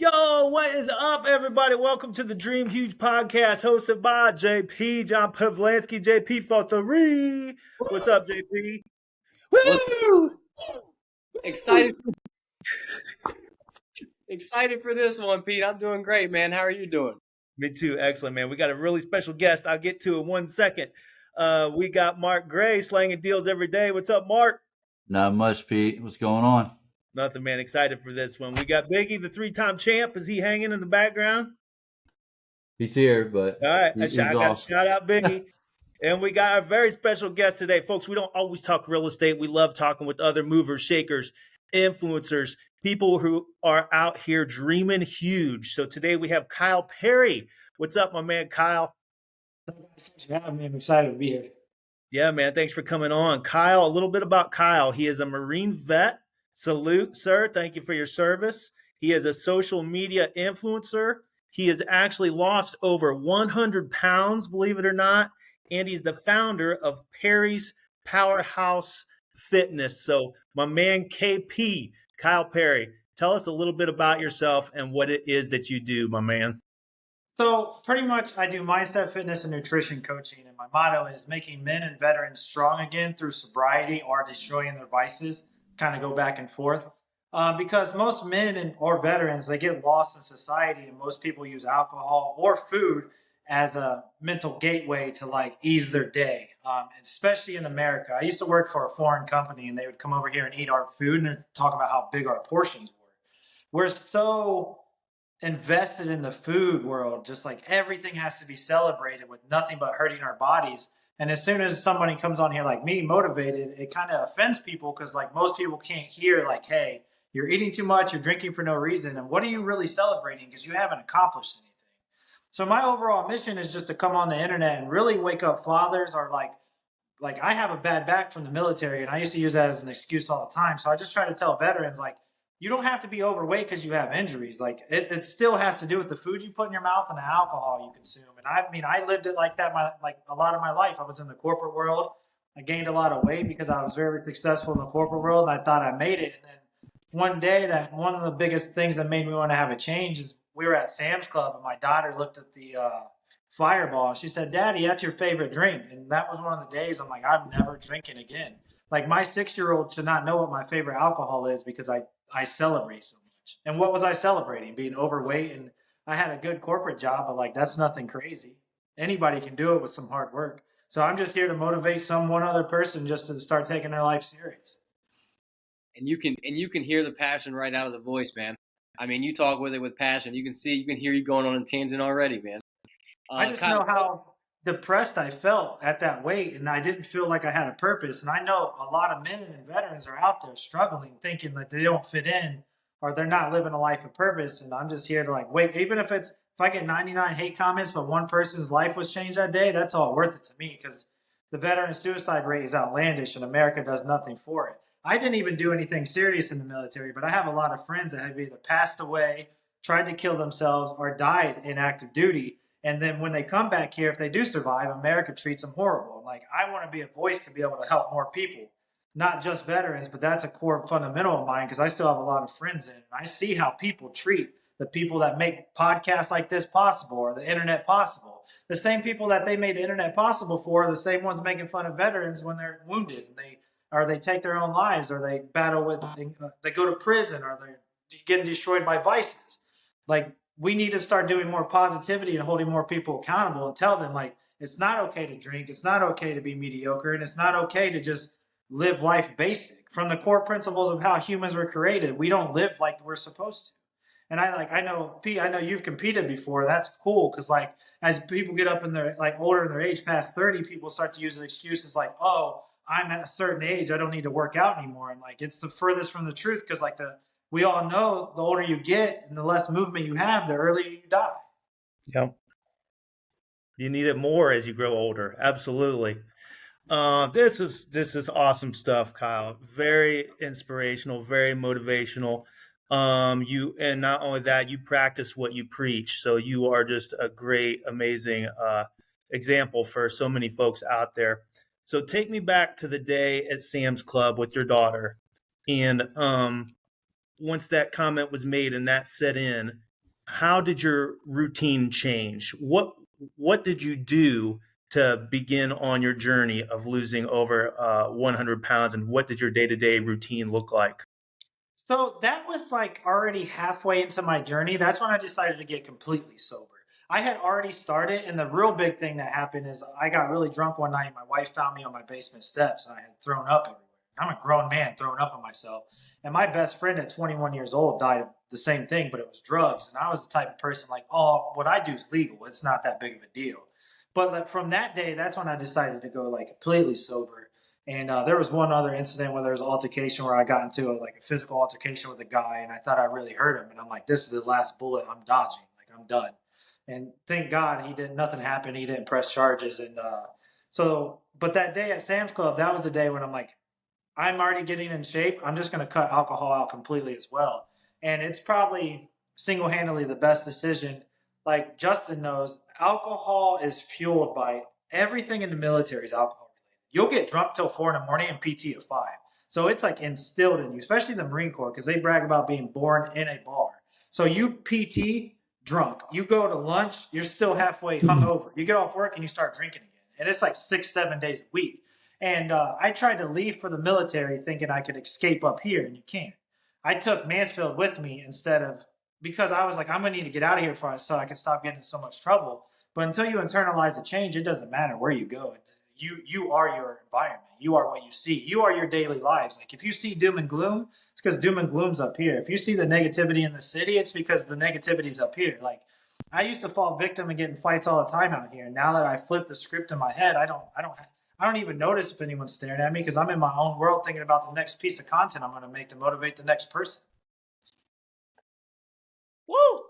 Yo, what is up, everybody? Welcome to the Dream Huge podcast hosted by JP, John Pavlansky, JP for three. What's up, JP? What's Woo! excited? Excited for this one, Pete. I'm doing great, man. How are you doing? Me too. Excellent, man. We got a really special guest. I'll get to in 1 second. We got Mark Gray slanging deals every day. What's up, Mark? Not much, Pete. What's going on? Nothing, man. Excited for this one. We got Biggie, the three-time champ. Is he hanging in the background? He's here, but All right. he's I got off. to shout out Biggie. And we got our very special guest today. Folks, we don't always talk real estate. We love talking with other movers, shakers, influencers, people who are out here dreaming huge. So today we have Kyle Perry. What's up, my man, Kyle? Thanks for having me. I'm excited to be here. Yeah, man. Thanks for coming on. Kyle, a little bit about Kyle. He is a Marine vet. Salute, sir. Thank you for your service. He is a social media influencer. He has actually lost over 100 pounds, believe it or not. And he's the founder of Perry's Powerhouse Fitness. So my man, KP, Kyle Perry, tell us a little bit about yourself and what it is that you do, my man. So pretty much I do mindset, fitness, and nutrition coaching. And my motto is making men and veterans strong again through sobriety or destroying their vices, kind of go back and forth. Because most men or veterans, they get lost in society, and most people use alcohol or food as a mental gateway to like ease their day, especially in America. I used to work for a foreign company, and they would come over here and eat our food and talk about how big our portions were. We're so invested in the food world, just like everything has to be celebrated with nothing but hurting our bodies. And as soon as somebody comes on here like me, motivated, it kind of offends people because like most people can't hear like, hey, you're eating too much, you're drinking for no reason, and what are you really celebrating because you haven't accomplished anything. So my overall mission is just to come on the internet and really wake up fathers or like I have a bad back from the military, and I used to use that as an excuse all the time. So I just try to tell veterans like, you don't have to be overweight because you have injuries. Like it still has to do with the food you put in your mouth and the alcohol you consume. And I mean, I lived it like that. Like a lot of my life, I was in the corporate world. I gained a lot of weight because I was very successful in the corporate world. I thought I made it, and then one day, that one of the biggest things that made me want to have a change is we were at Sam's Club, and my daughter looked at the Fireball. She said, "Daddy, that's your favorite drink." And that was one of the days I'm like, I'm never drinking again. Like my 6-year-old should not know what my favorite alcohol is because I celebrate so much. And what was I celebrating? Being overweight, and I had a good corporate job, but like that's nothing crazy. Anybody can do it with some hard work. So I'm just here to motivate one other person just to start taking their life serious. And you can hear the passion right out of the voice, man. I mean, you talk with it with passion. You can hear you going on a tangent already, man. I just know how depressed I felt at that weight, and I didn't feel like I had a purpose. And I know a lot of men and veterans are out there struggling, thinking that they don't fit in or they're not living a life of purpose. And I'm just here to like wait, even if I get 99 hate comments, but one person's life was changed that day, that's all worth it to me because the veteran suicide rate is outlandish, and America does nothing for it. I didn't even do anything serious in the military, but I have a lot of friends that have either passed away, tried to kill themselves, or died in active duty. And then when they come back here, if they do survive, America treats them horrible. I'm like, I want to be a voice to be able to help more people, not just veterans, but that's a core fundamental of mine because I still have a lot of friends in it. And I see how people treat the people that make podcasts like this possible or the internet possible. The same people that they made the internet possible for are the same ones making fun of veterans when they're wounded and they take their own lives or they battle with, they go to prison or they're getting destroyed by vices. Like, we need to start doing more positivity and holding more people accountable and tell them like it's not okay to drink, it's not okay to be mediocre, and it's not okay to just live life basic. From the core principles of how humans were created, we don't live like we're supposed to. And I know Pete, I know you've competed before. That's cool because like as people get up in their like older in their age past 30, people start to use excuses like, oh, I'm at a certain age, I don't need to work out anymore. And like it's the furthest from the truth because like we all know the older you get and the less movement you have, the earlier you die. Yep. You need it more as you grow older. Absolutely. This is awesome stuff, Kyle. Very inspirational, very motivational. And not only that, you practice what you preach. So you are just a great, amazing example for so many folks out there. So take me back to the day at Sam's Club with your daughter. And once that comment was made and that set in, how did your routine change? What did you do to begin on your journey of losing over 100 pounds, and what did your day-to-day routine look like? So that was like already halfway into my journey. That's when I decided to get completely sober. I had already started, and the real big thing that happened is I got really drunk one night. My wife found me on my basement steps, and I had thrown up everywhere. I'm a grown man throwing up on myself. And my best friend at 21 years old died of the same thing, but it was drugs. And I was the type of person like, oh, what I do is legal. It's not that big of a deal. But like, from that day, that's when I decided to go like completely sober. And there was one other incident where there was an altercation where I got into like a physical altercation with a guy, and I thought I really hurt him. And I'm like, this is the last bullet I'm dodging. Like I'm done. And thank God he didn't. Nothing happened. He didn't press charges. And but that day at Sam's Club, that was the day when I'm like, I'm already getting in shape. I'm just going to cut alcohol out completely as well. And it's probably single handedly the best decision. Like Justin knows, alcohol is fueled by everything in the military is alcohol related. You'll get drunk till 4 in the morning and PT at 5. So it's like instilled in you, especially the Marine Corps, because they brag about being born in a bar. So you PT drunk, you go to lunch, you're still halfway hungover. You get off work and you start drinking again. And it's like 6, 7 days a week. And I tried to leave for the military thinking I could escape up here, and you can't. I took Mansfield with me instead of, because I was like, I'm going to need to get out of here so I can stop getting in so much trouble. But until you internalize a change, it doesn't matter where you go. You are your environment. You are what you see. You are your daily lives. Like if you see doom and gloom, it's because doom and gloom's up here. If you see the negativity in the city, it's because the negativity's up here. Like I used to fall victim and get in fights all the time out here. Now that I flipped the script in my head, I don't even notice if anyone's staring at me because I'm in my own world thinking about the next piece of content I'm going to make to motivate the next person. Woo!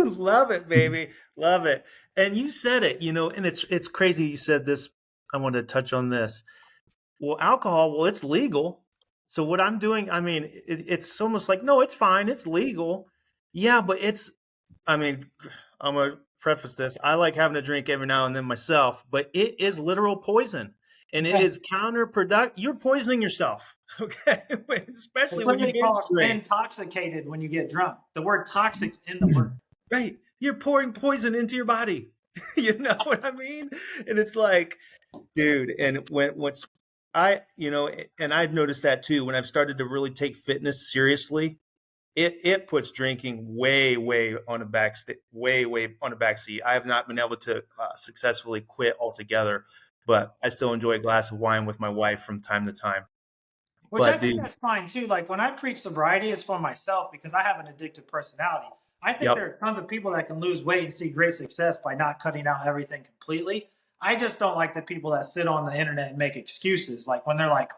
Love it, baby. Love it. And you said it, and it's crazy you said this. I wanted to touch on this. Well, alcohol, well, it's legal. So what I'm doing, I mean, it's almost like, no, it's fine. It's legal. Yeah, but I mean, I'm going to preface this. I like having a drink every now and then myself, but it is literal poison, and it is counterproductive. You're poisoning yourself, okay? Especially when you get straight. Intoxicated when you get drunk. The word toxic's in the word. Right. You're pouring poison into your body. You know what I mean? And it's like, dude, and what's and I've noticed that too, when I've started to really take fitness seriously, it puts drinking way on a back seat. I have not been able to successfully quit altogether, but I still enjoy a glass of wine with my wife from time to time. Which I think that's fine too. Like when I preach sobriety, it's for myself because I have an addictive personality. I think there are tons of people that can lose weight and see great success by not cutting out everything completely. I just don't like the people that sit on the internet and make excuses. Like when they're like,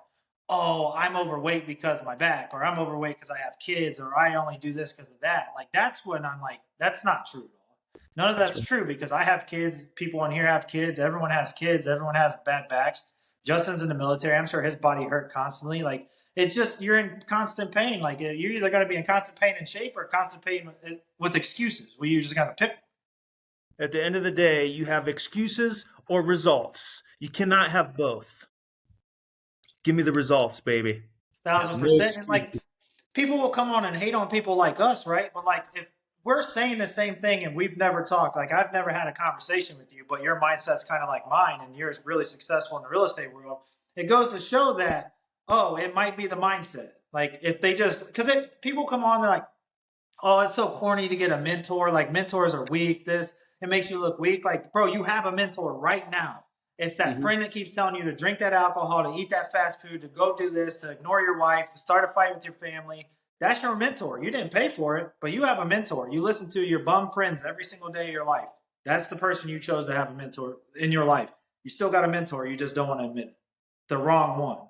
oh, I'm overweight because of my back, or I'm overweight because I have kids, or I only do this because of that. Like that's when I'm like, that's not true at all. None of that's true because I have kids. People on here have kids. Everyone has kids. Everyone has bad backs. Justin's in the military. I'm sure his body hurt constantly. Like it's just you're in constant pain. Like you're either going to be in constant pain and shape or constant pain with excuses. Well, you just got to pick. At the end of the day, you have excuses or results. You cannot have both. Give me the results, baby. 1,000%. And like people will come on and hate on people like us, right? But like if we're saying the same thing and we've never talked, like I've never had a conversation with you, but your mindset's kind of like mine and you're really successful in the real estate world. It goes to show that, oh, it might be the mindset. Like if they just, because people come on, they're like, oh, it's so corny to get a mentor. Like mentors are weak. It makes you look weak. Like, bro, you have a mentor right now. It's that friend that keeps telling you to drink that alcohol, to eat that fast food, to go do this, to ignore your wife, to start a fight with your family. That's your mentor. You didn't pay for it, but you have a mentor. You listen to your bum friends every single day of your life. That's the person you chose to have a mentor in your life. You still got a mentor. You just don't want to admit it. The wrong one.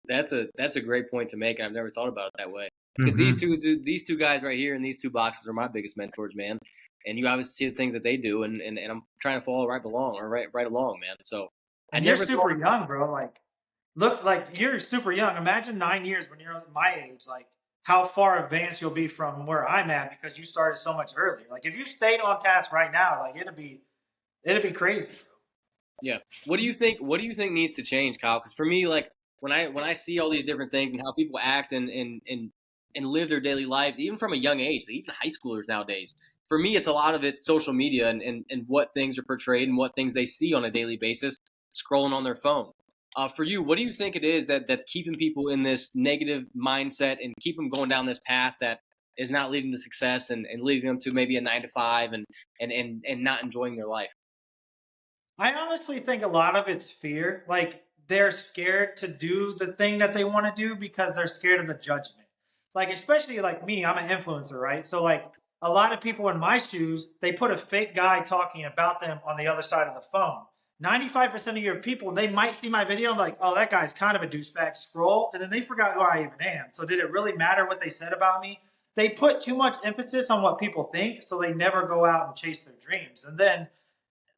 That's a great point to make. I've never thought about it that way. Because these two guys right here in these two boxes are my biggest mentors, man. And you obviously see the things that they do, and I'm trying to follow right along, man. So and you're super young, bro. Like, look, like you're super young. Imagine 9 years when you're my age. Like, how far advanced you'll be from where I'm at because you started so much earlier. Like, if you stayed on task right now, like it'd be crazy, bro. Yeah. What do you think needs to change, Kyle? Because for me, like when I see all these different things and how people act and and live their daily lives, even from a young age, even high schoolers nowadays. For me, it's a lot of it's social media and what things are portrayed and what things they see on a daily basis, scrolling on their phone. For you, what do you think it is that's keeping people in this negative mindset and keep them going down this path that is not leading to success and leading them to maybe a 9 to 5 and not enjoying their life? I honestly think a lot of it's fear. Like they're scared to do the thing that they want to do because they're scared of the judgment. Like, especially like me, I'm an influencer, right? So, like, a lot of people in my shoes, they put a fake guy talking about them on the other side of the phone. 95% of your people, they might see my video and be like, oh, that guy's kind of a douchebag, scroll, and then they forgot who I even am. So, did it really matter what they said about me? They put too much emphasis on what people think, so they never go out and chase their dreams. And then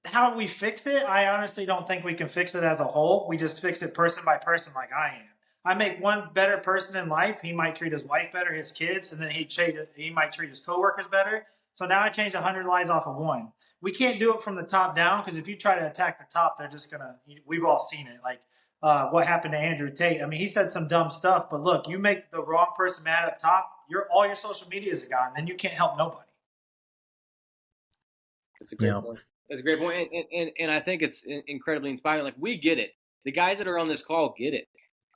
how we fix it, I honestly don't think we can fix it as a whole. We just fix it person by person, like I am. I make one better person in life. He might treat his wife better, his kids, and then he might treat his coworkers better. So now I change 100 lives off of one. We can't do it from the top down because if you try to attack the top, they're just gonna. We've all seen it. Like what happened to Andrew Tate. I mean, he said some dumb stuff, but look, you make the wrong person mad up top, all your social medias are gone. Then you can't help nobody. That's a great point. That's a great point. And I think it's incredibly inspiring. Like, we get it. The guys that are on this call get it.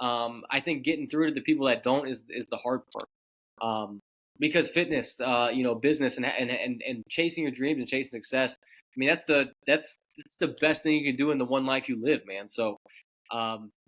I think getting through to the people that don't is the hard part. Because fitness, business and chasing your dreams and chasing success, I mean, that's the best thing you can do in the one life you live, man. So,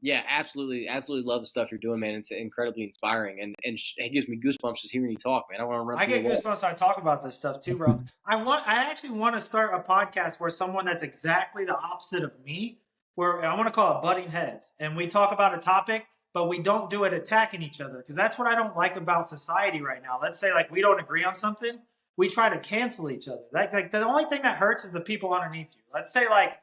yeah, absolutely love the stuff you're doing, man. It's incredibly inspiring, and it gives me goosebumps just hearing you talk, man. I want to run. I get goosebumps when I talk about this stuff too, bro. I actually want to start a podcast where someone that's exactly the opposite of me, where I want to call it butting heads, and we talk about a topic, but we don't do it attacking each other, because that's what I don't like about society right now. Let's say like we don't agree on something, we try to cancel each other. Like the only thing that hurts is the people underneath you. Let's say like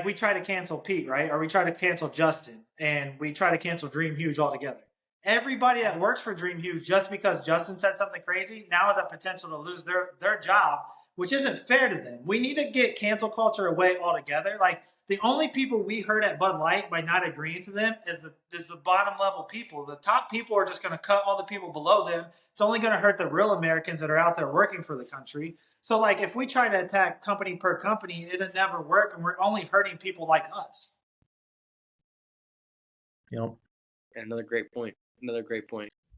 we try to cancel Pete, right? Or we try to cancel Justin, and we try to cancel Dream Huge altogether. Everybody that works for Dream Huge, just because Justin said something crazy, now has a potential to lose their job, which isn't fair to them. We need to get cancel culture away altogether. Like, the only people we hurt at Bud Light by not agreeing to them is the bottom level people. The top people are just going to cut all the people below them. It's only going to hurt the real Americans that are out there working for the country. So, like, if we try to attack company per company, it'll never work, and we're only hurting people like us. Yep. Another great point.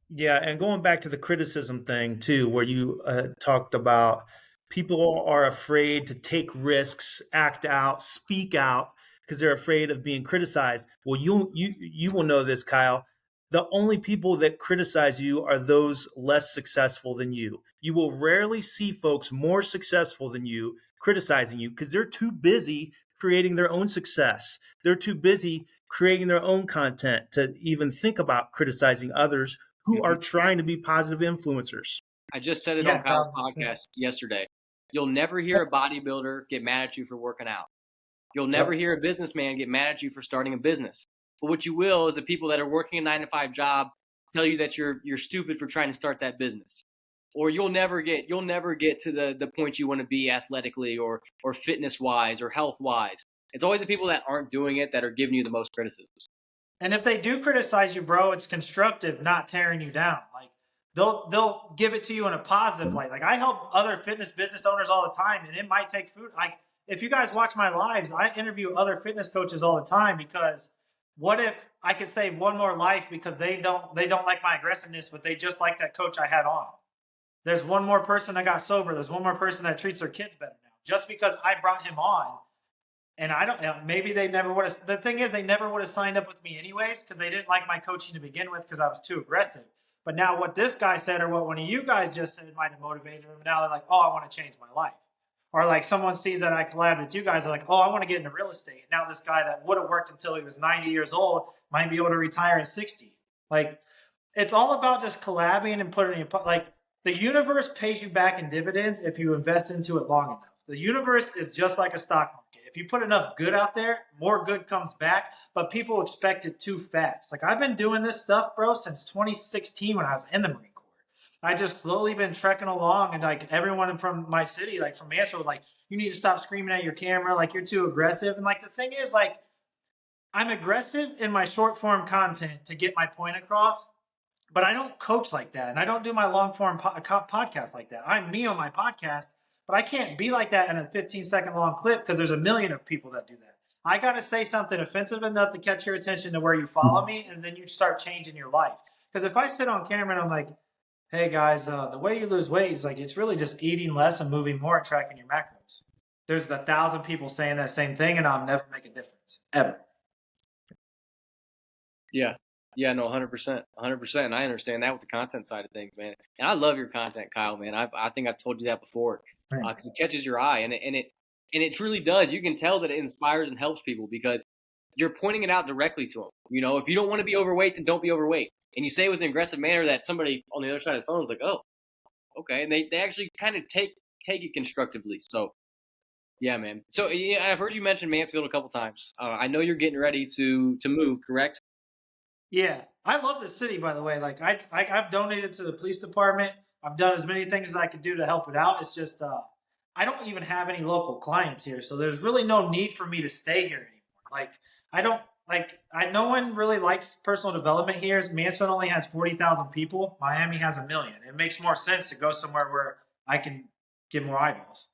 Yeah, and going back to the criticism thing too, where you talked about people are afraid to take risks, act out, speak out because they're afraid of being criticized. Well, you will know this, Kyle. The only people that criticize you are those less successful than you. You will rarely see folks more successful than you criticizing you because they're too busy creating their own success. They're too busy creating their own content to even think about criticizing others who are trying to be positive influencers. I just said it on Kyle's podcast yesterday. You'll never hear a bodybuilder get mad at you for working out. You'll never hear a businessman get mad at you for starting a business. But what you will is the people that are working a 9-to-5 job tell you that you're stupid for trying to start that business. Or you'll never get to the point you want to be athletically or fitness wise or health wise. It's always the people that aren't doing it that are giving you the most criticisms. And if they do criticize you, bro, it's constructive, not tearing you down. Like, they'll give it to you in a positive light. Like, I help other fitness business owners all the time, and it might take food. Like, if you guys watch my lives, I interview other fitness coaches all the time, because what if I could save one more life because they don't like my aggressiveness, but they just like that coach I had on. There's one more person that got sober. There's one more person that treats their kids better now, just because I brought him on. And I don't, maybe they never would have, the thing is, they never would have signed up with me anyways, because they didn't like my coaching to begin with because I was too aggressive. But now what this guy said, or what one of you guys just said, might have motivated them. Now they're like, oh, I want to change my life. Or like someone sees that I collabed with you guys, they're like, oh, I want to get into real estate. Now this guy that would have worked until he was 90 years old might be able to retire at 60. Like, it's all about just collabing and putting in, like, the universe pays you back in dividends if you invest into it long enough. The universe is just like a stock market. If you put enough good out there, more good comes back, but people expect it too fast. Like, I've been doing this stuff, bro, since 2016 when I was in the Marine Corps. I just slowly been trekking along, and like everyone from my city, like from Mansfield, like, you need to stop screaming at your camera, like you're too aggressive. And like, the thing is, like, I'm aggressive in my short form content to get my point across, But I don't coach like that, and I don't do my long form podcast like that. I'm me on my podcast, but I can't be like that in a 15-second long clip because there's a million of people that do that. I got to say something offensive enough to catch your attention to where you follow me, and then you start changing your life. Because if I sit on camera and I'm like, "Hey guys, the way you lose weight is like it's really just eating less and moving more and tracking your macros." There's 1,000 people saying that same thing, and I'll never make a difference ever. Yeah. Yeah, no, 100%, 100%. And I understand that with the content side of things, man. And I love your content, Kyle, man. I think I've told you that before because it catches your eye and it truly does. You can tell that it inspires and helps people because you're pointing it out directly to them. You know, if you don't want to be overweight, then don't be overweight. And you say it with an aggressive manner that somebody on the other side of the phone is like, oh, okay. And they actually kind of take it constructively. So, yeah, man. So yeah, I've heard you mention Mansfield a couple times. I know you're getting ready to move, correct? Yeah, I love the city. By the way, like I've donated to the police department. I've done as many things as I could do to help it out. It's just I don't even have any local clients here, so there's really no need for me to stay here anymore. Like I don't I no one really likes personal development here. Mansfield only has 40,000 people. Miami has 1 million. It makes more sense to go somewhere where I can get more eyeballs.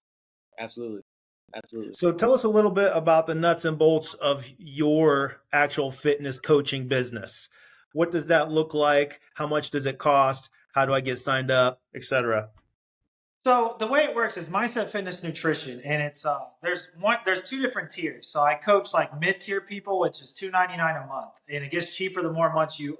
Absolutely. Absolutely. So tell us a little bit about the nuts and bolts of your actual fitness coaching business. What does that look like? How much does it cost? How do I get signed up, etc.? So the way it works is Mindset Fitness Nutrition, and it's there's two different tiers. So I coach like mid tier people, which is $299 a month, and it gets cheaper the more months you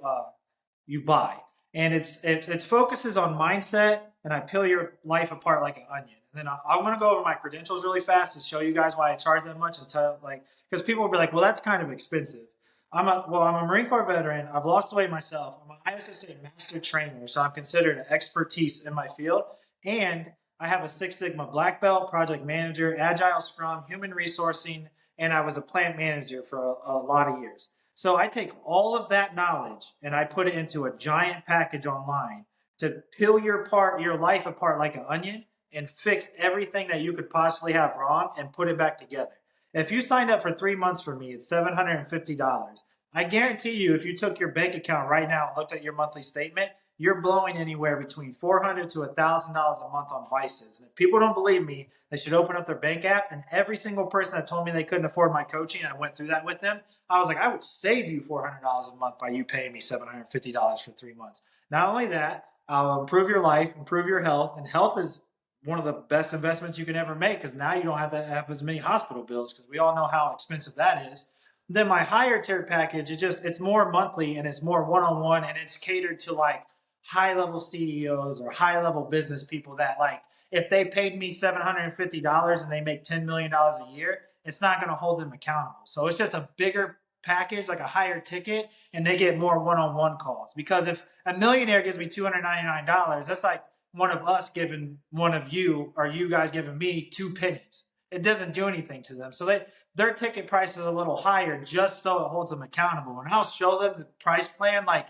buy. And it's focuses on mindset, and I peel your life apart like an onion. And then I'm going to go over my credentials really fast to show you guys why I charge that much and tell like because people will be like, well, that's kind of expensive. I'm a Marine Corps veteran. I've lost weight myself. I'm an ISSA master trainer, so I'm considered an expertise in my field. And I have a Six Sigma black belt, project manager, agile scrum, human resourcing, and I was a plant manager for a lot of years. So I take all of that knowledge and I put it into a giant package online to peel your life apart like an onion and fix everything that you could possibly have wrong and put it back together. If you signed up for 3 months for me, it's $750. I guarantee you, if you took your bank account right now and looked at your monthly statement, you're blowing anywhere between $400 to $1,000 a month on vices. And if people don't believe me, they should open up their bank app. And every single person that told me they couldn't afford my coaching, I went through that with them. I was like, I would save you $400 a month by you paying me $750 for 3 months. Not only that, I'll improve your life, improve your health, and health is one of the best investments you can ever make because now you don't have to have as many hospital bills because we all know how expensive that is. Then my higher tier package, it's more monthly and it's more one-on-one and it's catered to like high level CEOs or high level business people that like if they paid me $750 and they make $10 million a year, it's not going to hold them accountable. So it's just a bigger package, like a higher ticket, and they get more one-on-one calls. Because if a millionaire gives me $299, that's like one of us giving one of you or you guys giving me 2 pennies. It doesn't do anything to them. So their ticket price is a little higher just so it holds them accountable. And I'll show them the price plan. Like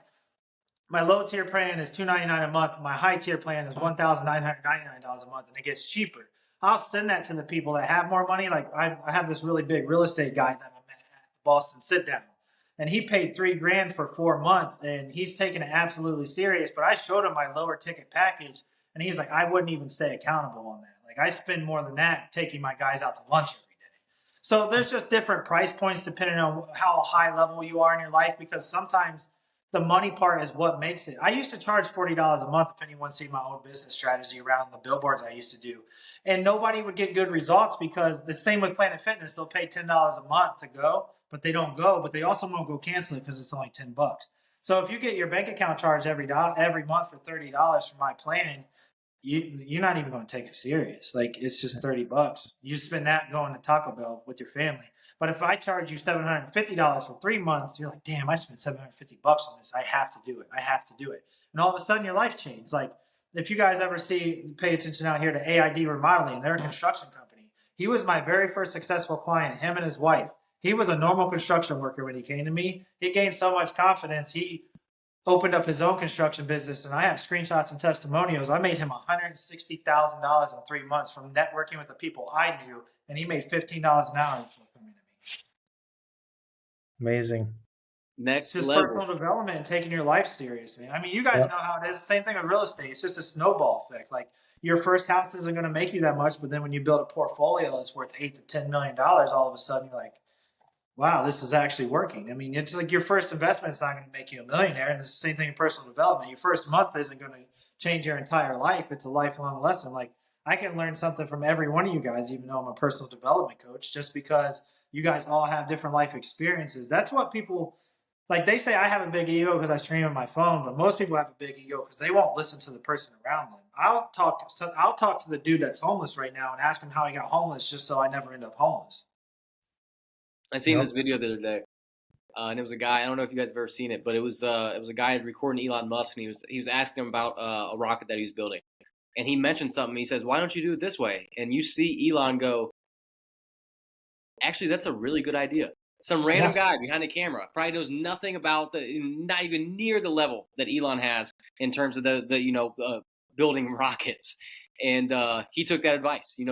my low tier plan is $299 a month. My high tier plan is $1,999 a month, and it gets cheaper. I'll send that to the people that have more money. Like I have this really big real estate guy that I met at the Boston sit down, and he paid $3,000 for 4 months, and he's taking it absolutely serious. But I showed him my lower ticket package, and he's like, I wouldn't even stay accountable on that. Like I spend more than that taking my guys out to lunch every day. So there's just different price points depending on how high level you are in your life, because sometimes the money part is what makes it. I used to charge $40 a month if anyone seen my own business strategy around the billboards I used to do. And nobody would get good results because the same with Planet Fitness, they'll pay $10 a month to go, but they don't go, but they also won't go cancel it because it's only $10. So if you get your bank account charged every month for $30 for my plan, you're not even going to take it serious. Like it's just $30. You spend that going to Taco Bell with your family. But if I charge you $750 for 3 months, you're like, damn, I spent $750 on this. I have to do it. I have to do it. And all of a sudden your life changed. Like if you guys ever pay attention out here to AID Remodeling, they're a construction company. He was my very first successful client, him and his wife. He was a normal construction worker when he came to me. He gained so much confidence. He opened up his own construction business, and I have screenshots and testimonials. I made him $160,000 in 3 months from networking with the people I knew, and he made $15 an hour before coming to me. Amazing. It's Next just level. personal development and taking your life serious, man. I mean, you guys Yep. know how it is. Same thing with real estate. It's just a snowball effect. Like your first house isn't going to make you that much, but then when you build a portfolio that's worth $8 to $10 million, all of a sudden you're like, wow, this is actually working. I mean, it's like your first investment is not going to make you a millionaire. And it's the same thing in personal development. Your first month isn't going to change your entire life. It's a lifelong lesson. Like I can learn something from every one of you guys, even though I'm a personal development coach, just because you guys all have different life experiences. That's what people like. They say I have a big ego because I stream on my phone, but most people have a big ego because they won't listen to the person around them. I'll talk to the dude that's homeless right now and ask him how he got homeless just so I never end up homeless. I seen Yep. this video the other day, and it was a guy. I don't know if you guys have ever seen it, but it was a guy recording Elon Musk, and he was asking him about a rocket that he was building, and he mentioned something. He says, "Why don't you do it this way?" And you see Elon go, "Actually, that's a really good idea." Some random guy behind the camera probably knows nothing about not even near the level that Elon has in terms of the building rockets. And he took that advice. You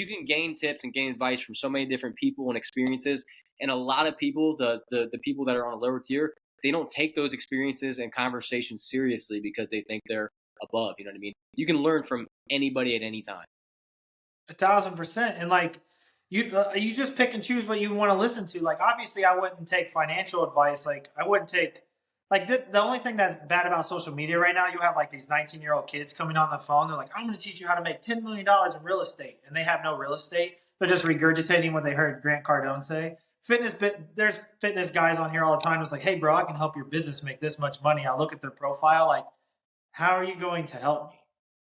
can gain tips and gain advice from so many different people and experiences. And a lot of people, the people that are on a lower tier, they don't take those experiences and conversations seriously because they think they're above. You know what I mean? You can learn from anybody at any time. 1,000%. And like you just pick and choose what you want to listen to. Like obviously I wouldn't take financial advice. Like I wouldn't take like this. The only thing that's bad about social media right now, you have like these 19-year-old kids coming on the phone. They're like, I'm going to teach you how to make $10 million in real estate. And they have no real estate. They're just regurgitating what they heard Grant Cardone say. There's fitness guys on here all the time. It's like, hey bro, I can help your business make this much money. I look at their profile. Like, how are you going to help me?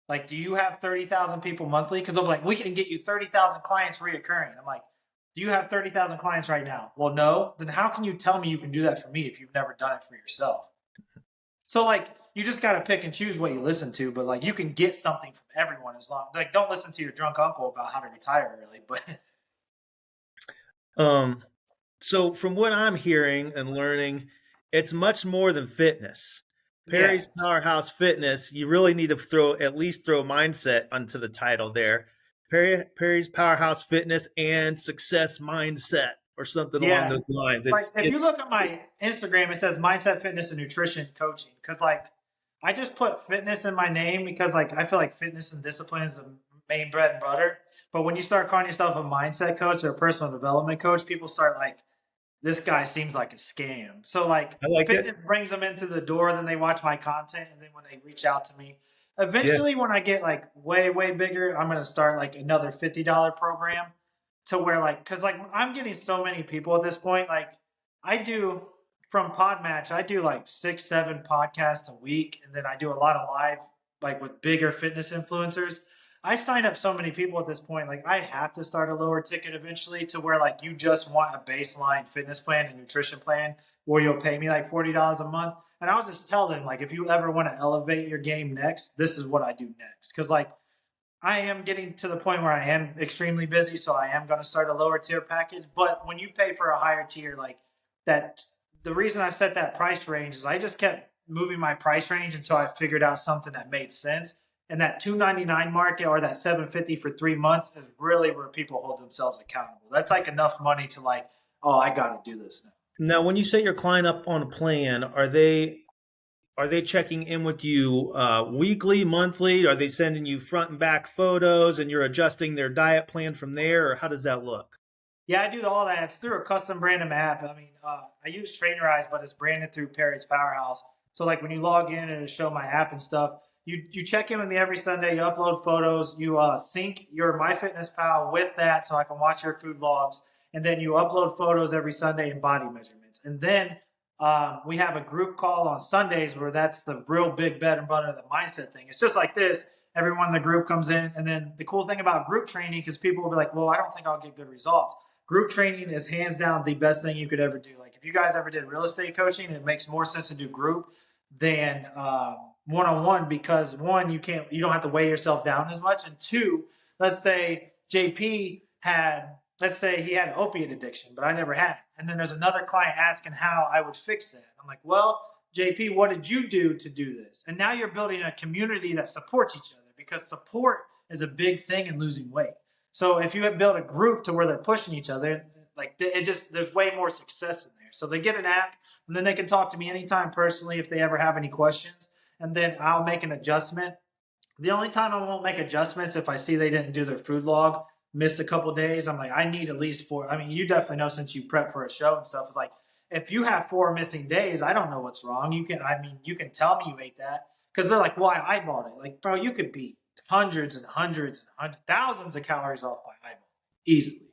Like, do you have 30,000 people monthly? Because I'm like, we can get you 30,000 clients reoccurring. I'm like, do you have 30,000 clients right now? Well, no. Then how can you tell me you can do that for me if you've never done it for yourself? So like, you just got to pick and choose what you listen to. But like, you can get something from everyone as long like, don't listen to your drunk uncle about how to retire early. But So from what I'm hearing and learning, it's much more than fitness. Perry's Powerhouse Fitness, you really need to at least throw mindset onto the title there. Perry's Powerhouse Fitness and Success Mindset or something along those lines. Like if you It's look at my Instagram, it says mindset, fitness, and nutrition coaching. Because like I just put fitness in my name because like I feel like fitness and discipline is the main bread and butter. But when you start calling yourself a mindset coach or a personal development coach, people start like, this guy seems like a scam. So like I like fitness it. brings them into the door, then they watch my content, and then when they reach out to me, Yeah. eventually when I get like way bigger, I'm gonna start like another $50 program to where like because like I'm getting so many people at this point. Like I do from Podmatch, I do like 6-7 podcasts a week, and then I do a lot of live like with bigger fitness influencers. I signed up so many people at this point. Like I have to start a lower ticket eventually to where like you just want a baseline fitness plan and nutrition plan where you'll pay me like $40 a month. And I'll just tell them like if you ever want to elevate your game next, this is what I do next. Cause like I am getting to the point where I am extremely busy, so I am going to start a lower tier package. But when you pay for a higher tier, like that, the reason I set that price range is I just kept moving my price range until I figured out something that made sense. And that $299 market or that $750 for 3 months is really where people hold themselves accountable. That's like enough money to like, oh, I got to do this now. Now, when you set your client up on a plan, are they checking in with you weekly, monthly? Are they sending you front and back photos and you're adjusting their diet plan from there? Or how does that look? Yeah, I do all that. It's through a custom branded app. I mean, I use Trainerize, but it's branded through Perry's Powerhouse. So like when you log in and it'll show my app and stuff, you check in with me every Sunday. You upload photos. You sync your MyFitnessPal with that, so I can watch your food logs. And then you upload photos every Sunday and body measurements. And then we have a group call on Sundays where that's the real big bread and butter of the mindset thing. It's just like this. Everyone in the group comes in, and then the cool thing about group training, because people will be like, well, I don't think I'll get good results. Group training is hands down the best thing you could ever do. Like if you guys ever did real estate coaching, it makes more sense to do group than one-on-one because one, you don't have to weigh yourself down as much. And two, let's say let's say he had an opiate addiction, but I never had. And then there's another client asking how I would fix that. I'm like, well, JP, what did you do to do this? And now you're building a community that supports each other because support is a big thing in losing weight. So if you have built a group to where they're pushing each other, like there's way more success in there. So they get an app, And then they can talk to me anytime personally if they ever have any questions. And then I'll make an adjustment. The only time I won't make adjustments if I see they didn't do their food log, missed a couple days. I'm like, I need at least 4. I mean, you definitely know since you prep for a show and stuff. It's like, if you have 4 missing days, I don't know what's wrong. You can tell me you ate that because they're like, well, I eyeballed it. Like, bro, you could beat hundreds and hundreds and thousands of calories off by eyeball easily.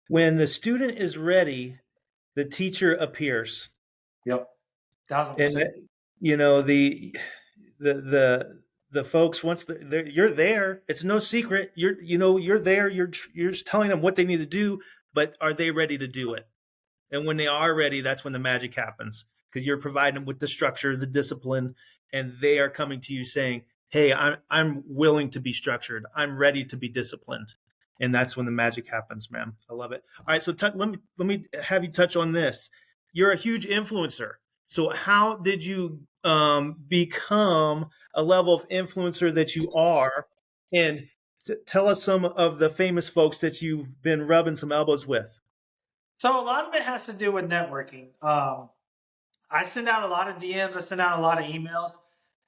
When the student is ready, the teacher appears. Yep, 1,000%. And you know the folks once you're there, it's no secret. You're there. You're just telling them what they need to do, but are they ready to do it? And when they are ready, that's when the magic happens because you're providing them with the structure, the discipline, and they are coming to you saying, "Hey, I'm willing to be structured. I'm ready to be disciplined." And that's when the magic happens, man. I love it. All right, so let me have you touch on this. You're a huge influencer. So how did you become a level of influencer that you are? And tell us some of the famous folks that you've been rubbing some elbows with. So a lot of it has to do with networking. I send out a lot of DMs. I send out a lot of emails.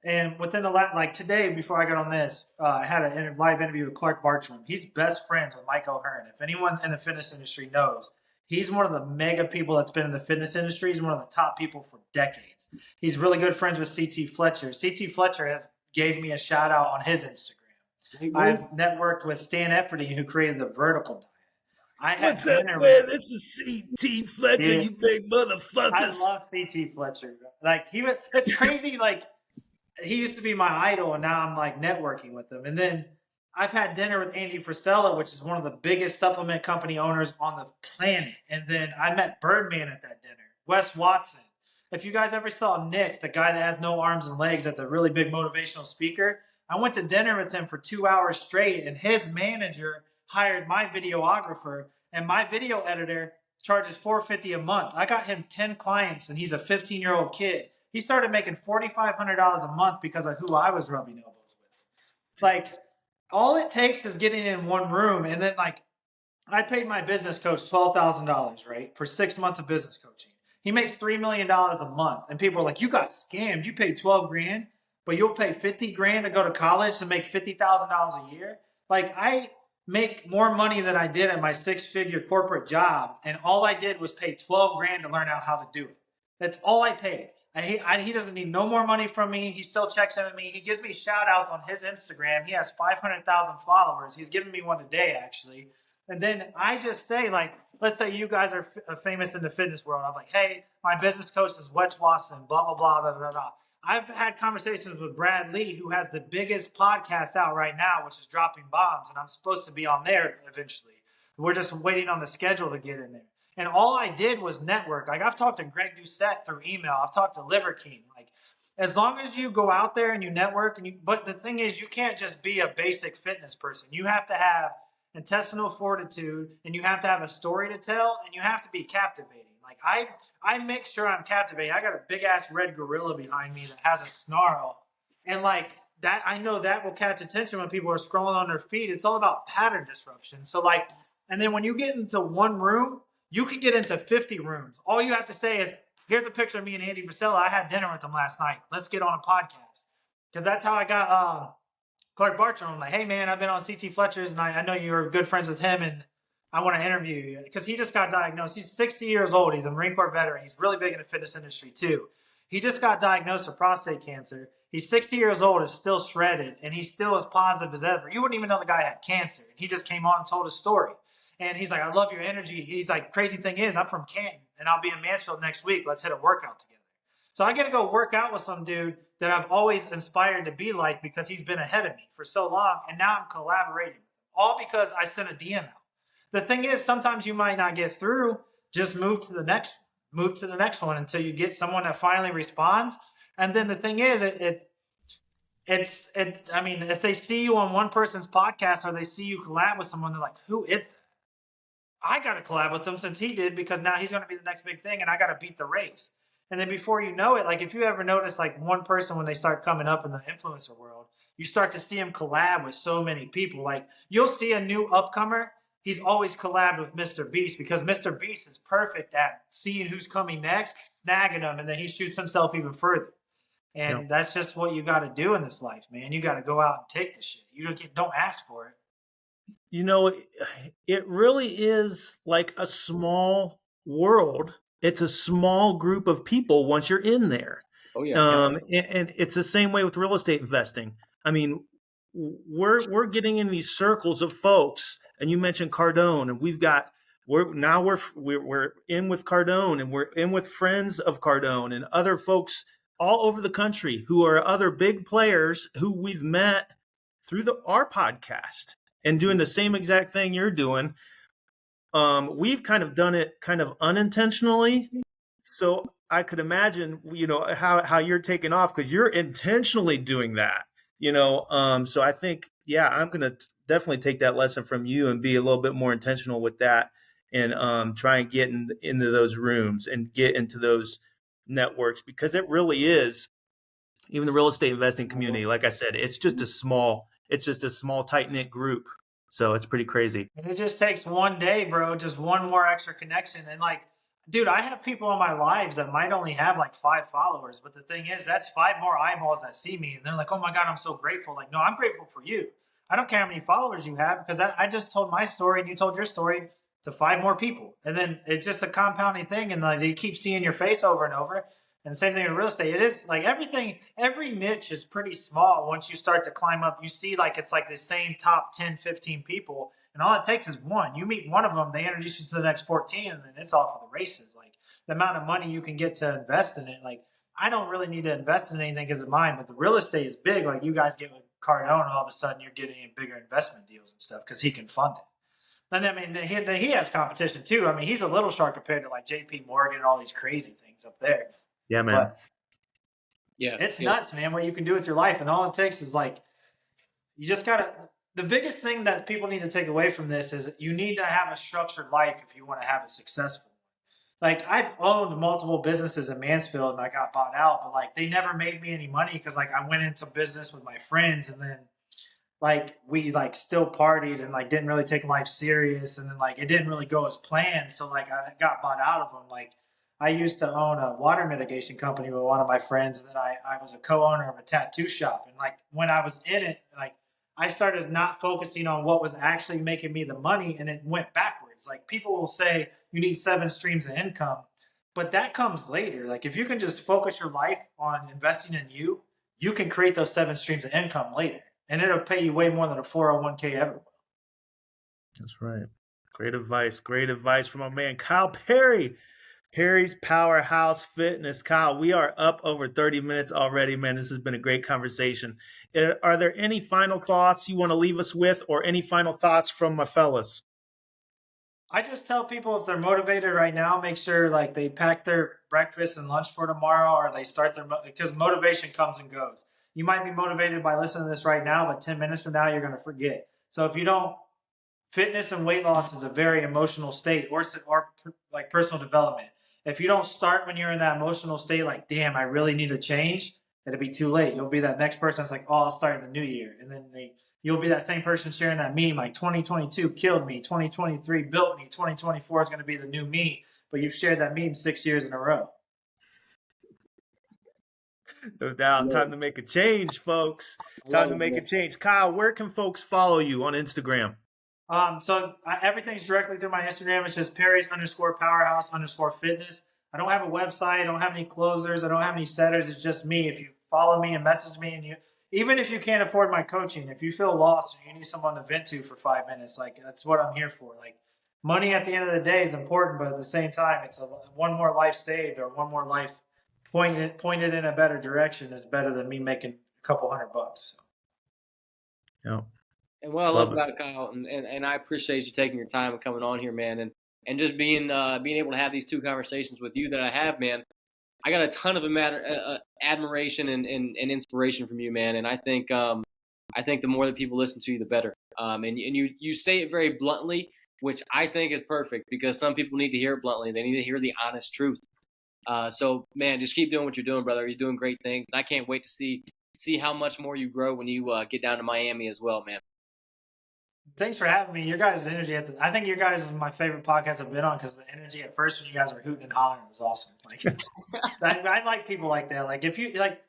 And within the like today, before I got on this, I had a live interview with Clark Bartram. He's best friends with Mike O'Hearn. If anyone in the fitness industry knows, he's one of the mega people that's been in the fitness industry. He's one of the top people for decades. He's really good friends with CT Fletcher. CT Fletcher gave me a shout out on his Instagram. I've networked with Stan Efferding, who created the vertical diet. What's up, man? This is CT Fletcher, yeah. You big motherfuckers. I love CT Fletcher. Like it's crazy. Like he used to be my idol, and now I'm like networking with him. And then I've had dinner with Andy Frisella, which is one of the biggest supplement company owners on the planet. And then I met Birdman at that dinner. Wes Watson. If you guys ever saw Nick, the guy that has no arms and legs, that's a really big motivational speaker, I went to dinner with him for 2 hours straight, and his manager hired my videographer, and my video editor charges $450 a month. I got him 10 clients, and he's a 15-year-old kid. He started making $4,500 a month because of who I was rubbing elbows with. Like, all it takes is getting in one room, and then, like, I paid my business coach $12,000, right, for 6 months of business coaching. He makes $3 million a month, and people are like, you got scammed. You paid $12,000, but you'll pay $50,000 to go to college to make $50,000 a year? Like, I make more money than I did at my 6-figure corporate job, and all I did was pay $12,000 to learn out how to do it. That's all I paid. He doesn't need no more money from me. He still checks in with me. He gives me shout outs on his Instagram. He has 500,000 followers. He's giving me one today, actually. And then I just say, like, let's say you guys are famous in the fitness world. I'm like, hey, my business coach is Wes Watson, blah, blah, blah, blah, blah, blah. I've had conversations with Brad Lee, who has the biggest podcast out right now, which is Dropping Bombs, and I'm supposed to be on there eventually. We're just waiting on the schedule to get in there. And all I did was network. Like, I've talked to Greg Doucette through email. I've talked to Liver King. Like, as long as you go out there and you network, but the thing is, you can't just be a basic fitness person. You have to have intestinal fortitude, and you have to have a story to tell, and you have to be captivating. Like, I make sure I'm captivating. I got a big ass red gorilla behind me that has a snarl, and like that, I know that will catch attention when people are scrolling on their feed. It's all about pattern disruption. So like, and then when you get into one room, you can get into 50 rooms. All you have to say is, here's a picture of me and Andy Frisella. I had dinner with him last night. Let's get on a podcast. Because that's how I got Clark Bartram. I'm like, hey man, I've been on CT Fletcher's, and I know you're good friends with him, and I want to interview you. Because he just got diagnosed. He's 60 years old. He's a Marine Corps veteran. He's really big in the fitness industry too. He just got diagnosed with prostate cancer. He's 60 years old, is still shredded, and he's still as positive as ever. You wouldn't even know the guy had cancer. And he just came on and told his story. And he's like, I love your energy. He's like, crazy thing is, I'm from Canton, and I'll be in Mansfield next week. Let's hit a workout together. So I get to go work out with some dude that I've always inspired to be like, because he's been ahead of me for so long, and now I'm collaborating with him, all because I sent a DM out. The thing is, sometimes you might not get through. Just move to the next one until you get someone that finally responds. And then the thing is, I mean, if they see you on one person's podcast or they see you collab with someone, they're like, who is that? I got to collab with him since he did, because now he's going to be the next big thing, and I got to beat the race. And then before you know it, like if you ever notice like one person when they start coming up in the influencer world, you start to see them collab with so many people. Like you'll see a new upcomer he's always collabed with Mr. Beast because Mr. Beast is perfect at seeing who's coming next, nagging him, and then he shoots himself even further. And that's just what you got to do in this life, man. You got to go out and take the shit. You don't ask for it. You know, it really is like a small world. It's a small group of people once you're in there. Oh yeah. And it's the same way with real estate investing. I mean, we're getting in these circles of folks, and you mentioned Cardone, and we're in with Cardone, and we're in with friends of Cardone and other folks all over the country who are other big players who we've met through our podcast and doing the same exact thing you're doing. We've kind of done it kind of unintentionally. So I could imagine, how you're taking off because you're intentionally doing that, So I think, I'm going to definitely take that lesson from you and be a little bit more intentional with that and try and get into those rooms and get into those networks because it really is, even the real estate investing community. Like I said, it's just a small tight knit group. So it's pretty crazy. And it just takes one day, bro, just one more extra connection. And like, dude, I have people in my lives that might only have like 5 followers, but the thing is, that's 5 more eyeballs that see me, and they're like, "Oh my God, I'm so grateful." Like, no, I'm grateful for you. I don't care how many followers you have because I just told my story and you told your story to 5 more people, and then it's just a compounding thing, and like they keep seeing your face over and over. And same thing in real estate. It is like everything, every niche is pretty small. Once you start to climb up, you see like it's like the same top 10, 15 people. And all it takes is one. You meet one of them, they introduce you to the next 14, and then it's off for the races. Like the amount of money you can get to invest in it. Like I don't really need to invest in anything because of mine, but the real estate is big. Like you guys get with Cardone, all of a sudden you're getting in bigger investment deals and stuff because he can fund it. And I mean, he has competition too. I mean, he's a little shark compared to like JP Morgan and all these crazy things up there. Yeah, man. But Yeah. it's nuts, man, what you can do with your life. And all it takes is like, you just got to, the biggest thing that people need to take away from this is you need to have a structured life if you want to have a successful one. Like I've owned multiple businesses in Mansfield and I got bought out, but like they never made me any money because like I went into business with my friends and then like we like still partied and like didn't really take life serious, and then like it didn't really go as planned, so like I got bought out of them. Like I used to own a water mitigation company with one of my friends, and then I was a co-owner of a tattoo shop, and like when I was in it, like I started not focusing on what was actually making me the money, and it went backwards. Like people will say you need 7 streams of income, but that comes later. Like if you can just focus your life on investing in you, you can create those 7 streams of income later. And it'll pay you way more than a 401k ever will. That's right. Great advice. Great advice from our man, Kyle Perry. Perry's Powerhouse Fitness. Kyle, we are up over 30 minutes already, man. This has been a great conversation. Are there any final thoughts you want to leave us with, or any final thoughts from my fellas? I just tell people if they're motivated right now, make sure like they pack their breakfast and lunch for tomorrow, or they start because motivation comes and goes. You might be motivated by listening to this right now, but 10 minutes from now, you're going to forget. So if you don't, fitness and weight loss is a very emotional state, or like personal development. If you don't start when you're in that emotional state, like, damn, I really need to change, it'll be too late. You'll be that next person that's like, oh, I'll start in the new year. And then you'll be that same person sharing that meme, like 2022 killed me, 2023 built me, 2024 is going to be the new me. But you've shared that meme 6 years in a row. No doubt. Time to make a change, folks. Time to make a change. Kyle, where can folks follow you on Instagram? Everything's directly through my Instagram. It's just Perry's_powerhouse_fitness. I don't have a website. I don't have any closers. I don't have any setters. It's just me. If you follow me and message me, and even if you can't afford my coaching, if you feel lost or you need someone to vent to for 5 minutes, like that's what I'm here for. Like money at the end of the day is important, but at the same time, it's one more life saved or one more life pointed in a better direction is better than me making a couple $100. So. Yeah. And what I love about it, Kyle, and I appreciate you taking your time and coming on here, man, and just being able to have these 2 conversations with you that I have, man. I got a ton of admiration and inspiration from you, man. And I think the more that people listen to you, the better. And you say it very bluntly, which I think is perfect because some people need to hear it bluntly. They need to hear the honest truth. So, man, just keep doing what you're doing, brother. You're doing great things. I can't wait to see how much more you grow when you get down to Miami as well, man. Thanks for having me. Your guys' energy I think your guys is my favorite podcast I've been on because the energy at first when you guys were hooting and hollering was awesome. Like, I like people like that. Like, if you like,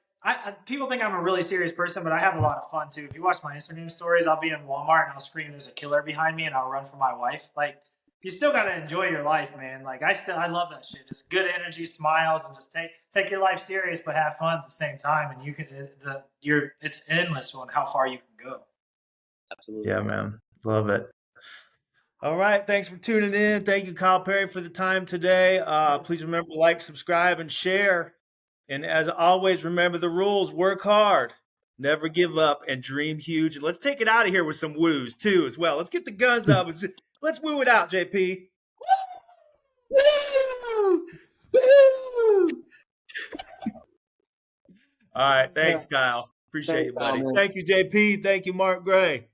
people think I'm a really serious person, but I have a lot of fun too. If you watch my Instagram stories, I'll be in Walmart and I'll scream, "There's a killer behind me," and I'll run for my wife. Like, you still gotta enjoy your life, man. Like, I love that shit. Just good energy, smiles, and just take your life serious, but have fun at the same time. And you can it's endless on how far you can go. Absolutely. Yeah, man. Love it. All right. Thanks for tuning in. Thank you, Kyle Perry, for the time today. Please remember to like, subscribe, and share. And as always, remember the rules. Work hard, never give up, and dream huge. And let's take it out of here with some woos, too, as well. Let's get the guns up. Let's woo it out, JP. Woo! Woo! All right. Thanks, Kyle. Appreciate you, buddy. Kyle, Thank you, JP. Thank you, Mark Gray.